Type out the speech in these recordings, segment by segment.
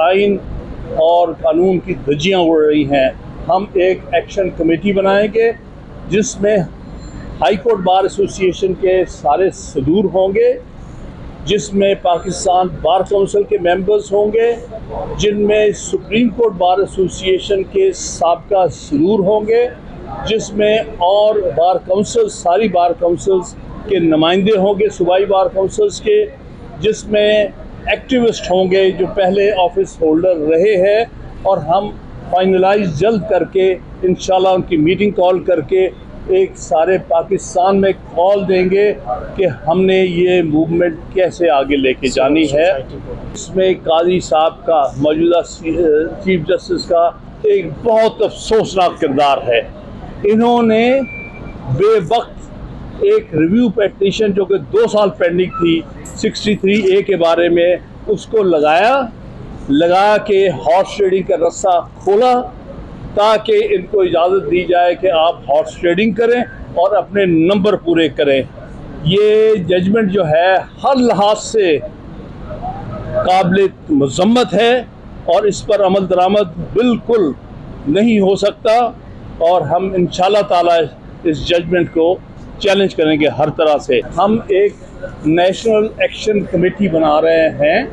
आइन और कानून की धज्जियाँ उड़ रही हैं। हम एक एक्शन कमेटी बनाएंगे जिसमें हाई कोर्ट बार एसोसिएशन के सारे सदूर होंगे, जिसमें पाकिस्तान बार काउंसिल के मेंबर्स होंगे, जिनमें सुप्रीम कोर्ट बार एसोसिएशन के साबका सदूर होंगे, जिसमें और बार काउंसिल सारी बार काउंसिल्स के नुमाइंदे होंगे, सूबाई बार काउंसिल्स के, जिसमें एक्टिविस्ट होंगे जो पहले ऑफिस होल्डर रहे हैं, और हम फाइनलाइज जल्द करके इंशाल्लाह उनकी मीटिंग कॉल करके एक सारे पाकिस्तान में कॉल देंगे कि हमने ये मूवमेंट कैसे आगे लेके जानी है। इसमें काजी साहब का, मौजूदा चीफ जस्टिस का एक बहुत अफसोसनाक किरदार है। इन्होंने बेवक्त एक रिव्यू पेटिशन जो कि 2 साल पेंडिंग थी 63A के बारे में, उसको लगा के हॉर्स ट्रेडिंग का रास्ता खोला ताकि इनको इजाज़त दी जाए कि आप हॉर्स ट्रेडिंग करें और अपने नंबर पूरे करें। ये जजमेंट जो है हर लिहाज से काबिल मज़म्मत है और इस पर अमल दरामद बिल्कुल नहीं हो सकता, और हम इंशाल्लाह ताला इस जजमेंट को चैलेंज करेंगे हर तरह से। हम एक नेशनल एक्शन कमेटी बना रहे हैं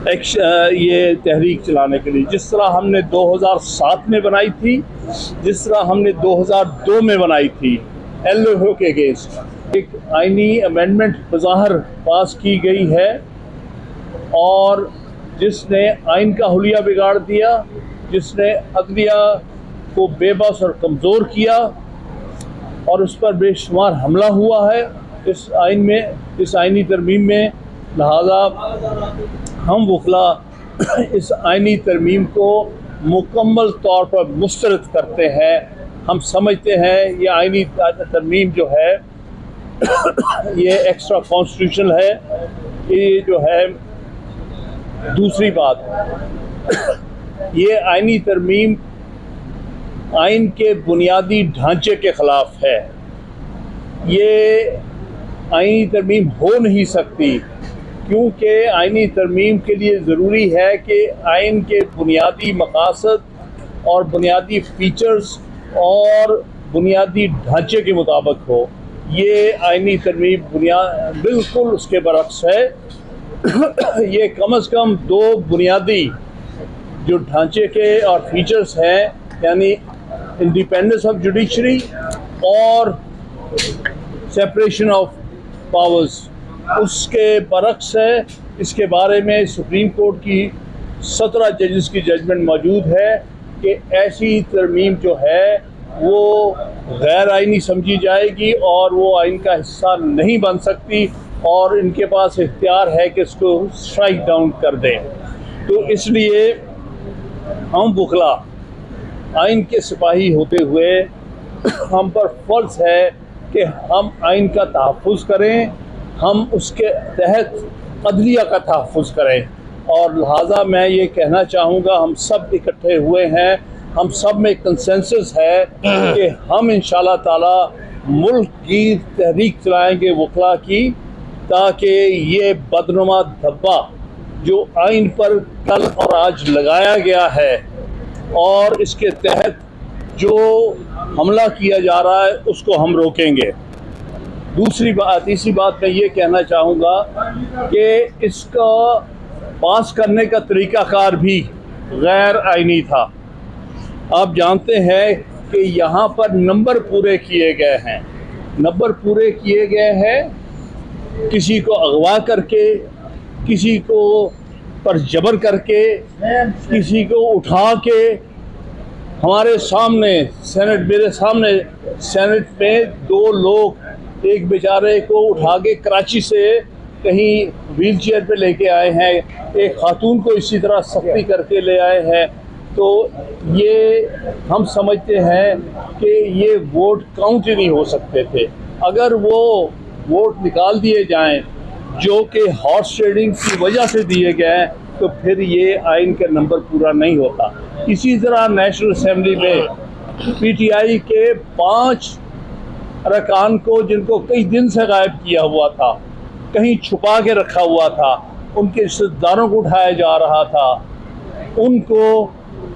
ये तहरीक चलाने के लिए, जिस तरह हमने 2007 में बनाई थी, जिस तरह हमने 2002 में बनाई थी LFO के अगेंस्ट। एक आइनी अमेंडमेंट बज़ाहिर पास की गई है और जिसने आइन का हुलिया बिगाड़ दिया, जिसने अदलिया को बेबस और कमज़ोर किया और उस पर बेशुमार हमला हुआ है इस आइन में, इस आइनी तरमीम में। लिहाजा हम वकला इस आइनी तरमीम को मुकम्मल तौर पर मुस्तरद करते हैं। हम समझते हैं ये आइनी तरमीम जो है ये एक्स्ट्रा कॉन्स्टिट्यूशनल है। ये जो है दूसरी बात, ये आइनी तरमीम आइन के बुनियादी ढांचे के ख़िलाफ़ है। ये आइनी तरमीम हो नहीं सकती क्योंकि आइनी तरमीम के लिए ज़रूरी है कि आइन के बुनियादी मकासद और बुनियादी फ़ीचर्स और बुनियादी ढांचे के मुताबिक हो। ये आइनी तरमीम बिल्कुल उसके बरक्स है। ये कम से कम 2 बुनियादी जो ढांचे के और फीचर्स हैं, यानी इंडिपेंडेंस ऑफ जुडिशरी और सेपरेशन ऑफ पावर्स, उसके बरक्स है। इसके बारे में सुप्रीम कोर्ट की 17 जजेस की जजमेंट मौजूद है कि ऐसी तरमीम जो है वो गैर आइनी समझी जाएगी और वो आइन का हिस्सा नहीं बन सकती, और इनके पास इख्तियार है कि इसको स्ट्राइक डाउन कर दें। तो इसलिए हम वकला आइन के सिपाही होते हुए हम पर फ़र्ज़ है कि हम आइन का तहफ़्फ़ुज़ करें, हम उसके तहत अदलिया का तहफ़्फ़ुज़ करें। और लिहाजा मैं ये कहना चाहूँगा, हम सब इकट्ठे हुए हैं, हम सब में कंसेंसस है कि हम इंशाल्लाह ताला मुल्क की तहरीक चलाएँगे वकला की, ताकि ये बदनुमा धब्बा जो आइन पर कल और आज लगाया गया है और इसके तहत जो हमला किया जा रहा है उसको हम रोकेंगे। तीसरी बात मैं ये कहना चाहूँगा कि इसका पास करने का तरीक़ाकार भी गैर आइनी था। आप जानते हैं कि यहाँ पर नंबर पूरे किए गए हैं, किसी को अगवा करके, किसी को पर जबर करके, किसी को उठा के मेरे सामने सेनेट में 2 लोग, एक बेचारे को उठा के कराची से कहीं व्हील चेयर पे लेके आए हैं, एक खातून को इसी तरह सख्ती करके ले आए हैं। तो ये हम समझते हैं कि ये वोट काउंट ही नहीं हो सकते थे। अगर वो वोट निकाल दिए जाएं जो कि हॉर्स ट्रेडिंग की वजह से दिए गए, तो फिर ये आइन का नंबर पूरा नहीं होता। इसी तरह नेशनल असेंबली में PTI के 5 अरकान को, जिनको कई दिन से गायब किया हुआ था, कहीं छुपा के रखा हुआ था, उनके रिश्तेदारों को उठाया जा रहा था, उनको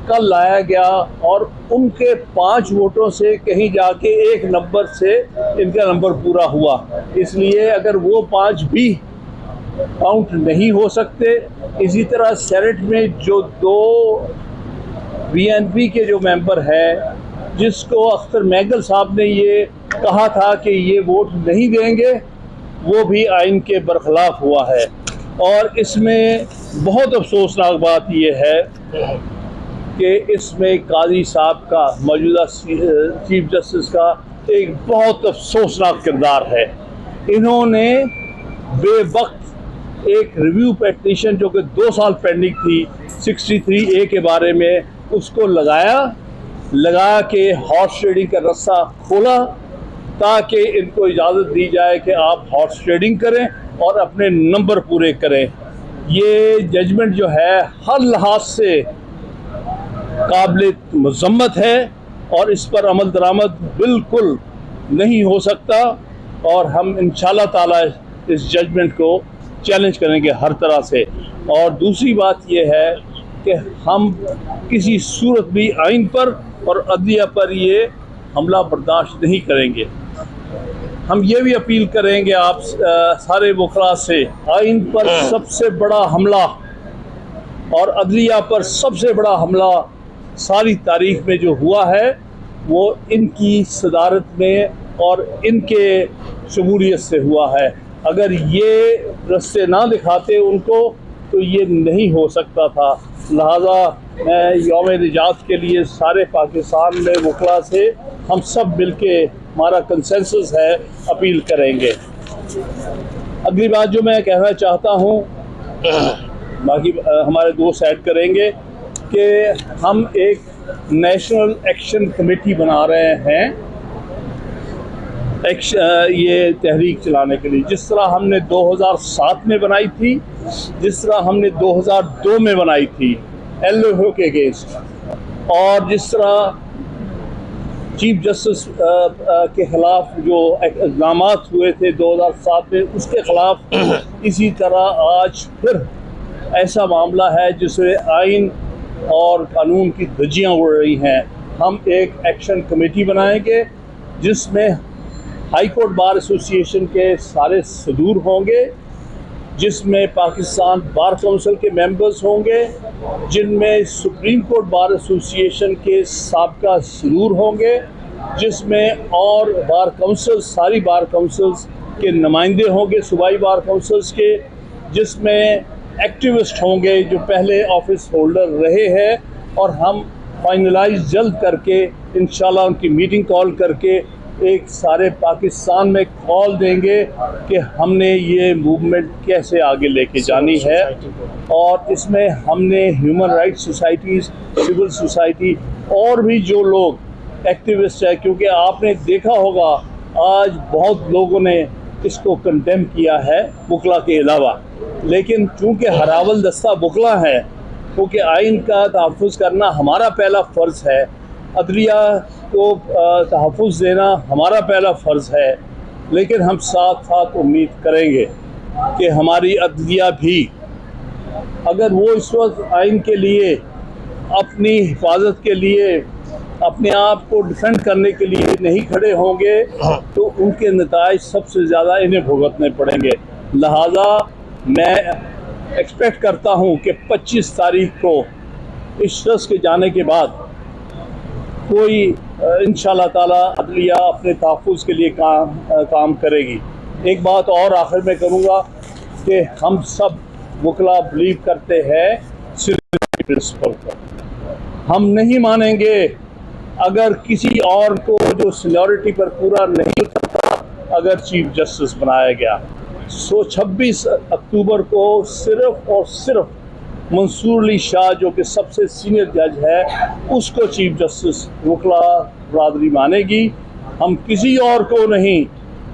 कल लाया गया और उनके 5 वोटों से कहीं जाके 1 नंबर से इनका नंबर पूरा हुआ। इसलिए अगर वो 5 भी काउंट नहीं हो सकते, इसी तरह सेनेट में जो 2 बीएनपी के जो मेंबर हैं, जिसको अख्तर महगल साहब ने ये कहा था कि ये वोट नहीं देंगे, वो भी आइन के बरखिलाफ हुआ है। और इसमें बहुत अफसोसनाक बात ये है कि इसमें काजी साहब का, मौजूदा चीफ जस्टिस का एक बहुत अफसोसनाक किरदार है। इन्होंने बेवक्त एक रिव्यू पिटीशन जो कि 2 साल पेंडिंग थी 63A के बारे में, उसको लगा के हॉर्स ट्रेडिंग का रास्ता खोला ताकि इनको इजाज़त दी जाए कि आप हॉर्स ट्रेडिंग करें और अपने नंबर पूरे करें। ये जजमेंट जो है हर लिहाज से काबिल मज़म्मत है और इस पर अमल दरामद बिल्कुल नहीं हो सकता और हम इंशाअल्लाह ताला इस जजमेंट को चैलेंज करेंगे हर तरह से। और दूसरी बात यह है कि हम किसी सूरत भी आइन पर और अदलिया पर ये हमला बर्दाश्त नहीं करेंगे। हम ये भी अपील करेंगे आप सारे वकला से, आइन पर सबसे बड़ा हमला और अदलिया पर सबसे बड़ा हमला सारी तारीख में जो हुआ है वो इनकी सदारत में और इनके शमूलियत से हुआ है। अगर ये रास्ते ना दिखाते उनको तो ये नहीं हो सकता था। लिहाजा मैं यौम निजात के लिए सारे पाकिस्तान में वकला से हम सब मिलके, हमारा कंसेंसस है, अपील करेंगे। अगली बात जो मैं कहना चाहता हूँ, बाकी हमारे दोस्त ऐड करेंगे कि हम एक नेशनल एक्शन कमेटी बना रहे हैं ये तहरीक चलाने के लिए। जिस तरह हमने 2007 में बनाई थी, जिस तरह हमने 2002 में बनाई थी LFO के अगेंस्ट, और जिस तरह चीफ जस्टिस के ख़िलाफ़ जो इक़दाम हुए थे 2007 में, उसके ख़िलाफ़ इसी तरह आज फिर ऐसा मामला है जिसमें आइन और कानून की धज्जियाँ उड़ रही हैं। हम एक एक्शन कमेटी बनाएंगे जिसमें हाई कोर्ट बार एसोसिएशन के सारे सदूर होंगे, जिसमें पाकिस्तान बार काउंसिल के मेंबर्स होंगे, जिनमें सुप्रीम कोर्ट बार एसोसिएशन के साबका सदूर होंगे, जिसमें और बार काउंसिल, सारी बार काउंसिल्स के नुमाइंदे होंगे, सूबाई बार काउंसिल्स के, जिसमें एक्टिविस्ट होंगे जो पहले ऑफिस होल्डर रहे हैं, और हम फाइनलाइज जल्द करके इंशाल्लाह उनकी मीटिंग कॉल करके एक सारे पाकिस्तान में कॉल देंगे कि हमने ये मूवमेंट कैसे आगे लेके जानी है। और इसमें हमने human rights societies, civil society और भी जो लोग एक्टिविस्ट है, क्योंकि आपने देखा होगा आज बहुत लोगों ने इसको कंडेम किया है वकला के अलावा, लेकिन चूँकि हरावल दस्ता वकला है, क्योंकि आइन का तहफ़्फ़ुज़ करना हमारा पहला फ़र्ज़ है, अदलिया को तहफ़्फ़ुज़ देना हमारा पहला फ़र्ज़ है, लेकिन हम साथ साथ उम्मीद करेंगे कि हमारी अदलिया भी, अगर वो इस वक्त आइन के लिए, अपनी हिफाजत के लिए, अपने आप को डिफेंड करने के लिए नहीं खड़े होंगे तो उनके नताइज सबसे ज़्यादा इन्हें भुगतने पड़ेंगे। लिहाजा मैं एक्सपेक्ट करता हूँ कि 25 तारीख को इस शख्स के जाने के बाद कोई इंशाअल्लाह ताला अदलिया अपने तहफ़्फ़ुज़ के लिए काम करेगी। एक बात और आखिर में करूँगा कि हम सब वकला बिलीव करते हैं सीनियरिटी प्रिंसिपल पर। हम नहीं मानेंगे अगर किसी और को जो सीनियरिटी पर पूरा नहीं उतरता अगर चीफ जस्टिस बनाया गया। 26 अक्टूबर को सिर्फ़ और सिर्फ मंसूर अली शाह जो कि सबसे सीनियर जज है, उसको चीफ जस्टिस वकला बरादरी मानेगी। हम किसी और को नहीं,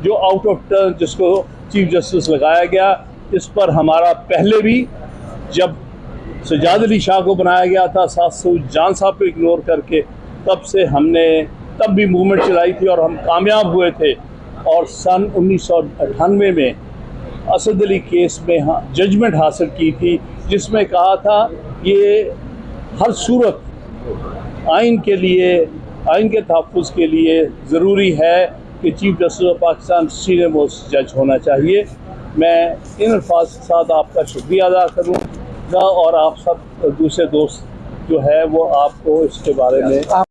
जो आउट ऑफ टर्न जिसको चीफ जस्टिस लगाया गया, इस पर हमारा पहले भी जब सजाद अली शाह को बनाया गया था सासू जान साहब को इग्नोर करके, तब से हमने तब भी मूवमेंट चलाई थी और हम कामयाब हुए थे। और सन 1998 में असद अली केस में जजमेंट हासिल की थी, जिसमें कहा था ये हर सूरत आइन के लिए, आइन के तहफ़्फ़ुज़ के लिए ज़रूरी है कि chief justice of Pakistan senior most जज होना चाहिए। मैं इन अल्फाज के साथ आपका शुक्रिया अदा करूँगा और आप सब दूसरे दोस्त जो है वो आपको इसके बारे में